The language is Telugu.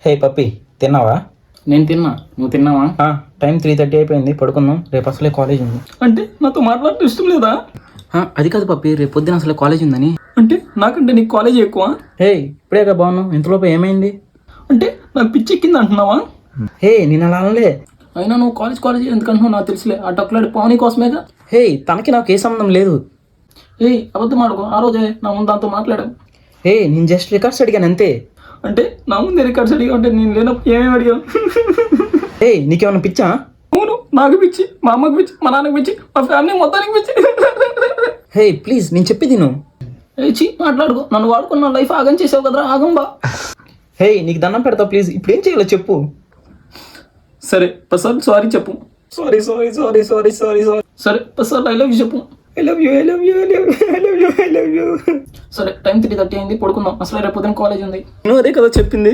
హే పప్పి, తిన్నావా? నేను తిన్నా, నువ్వు తిన్నావా? టైం 3:30 అయిపోయింది, పడుకుందాం. రేపు అసలే కాలేజ్ ఉంది. అంటే నాతో మాట్లాడటం ఇష్టం లేదా? అది కాదు పప్పి, రేపు పొద్దున అసలే కాలేజ్ ఉందని. అంటే నాకంటే నీకు కాలేజ్ ఎక్కువ? హే, ఇప్పుడేగా బాగున్నావు, ఇంతలోపు ఏమైంది? అంటే నాకు పిచ్చి ఎక్కింది అంటున్నావా? హే, నేను అలా అనలే. అయినా నువ్వు కాలేజ్ ఎందుకంటున్నావు నాకు తెలుసులే. ఆ టొక్కలాడి పావని కోసమేగా. హే, తనకి నాకు ఏ సంబంధం లేదు. అబద్ధం ఆడుకో, ఆ రోజే నా ముందు దాంతో మాట్లాడావు. హే, నేను జస్ట్ రికార్డ్స్ అడిగాను అంతే. అంటే నా ముందే రికార్డ్స్ అడిగా, అంటే నేను లేనప్పుడు ఏమేమి అడిగావు? హే, నీకేమన్నా పిచ్చా? అవును, నాకు పిచ్చి, మా అమ్మకి పిచ్చి, మా నాన్నకి పిచ్చి, మా ఫ్యామిలీ మొత్తానికి పిచ్చి. హే ప్లీజ్, నేను చెప్పేది నువ్వు. మాట్లాడుకో, నన్ను వాడుకున్న లైఫ్ ఆగం చేసావు కదరా, ఆగంబా. హే, నీకు దండం పెడతా ప్లీజ్, ఇప్పుడు ఏం చేయాలో చెప్పు. సరే ప్రసాద్, సారీ చెప్పు. Sorry sorry sorry sorry sorry sorry. సరే ప్రసాద్, ఐ లవ్ యూ చెప్పు. I love you I love you I love you I love you I love you. సరే, టైం 3:30 అయింది, పడుకుందాం. అసలు రేపు పొద్దున కాలేజ్ ఉంది. నువ్వు అదే కదా చెప్పింది.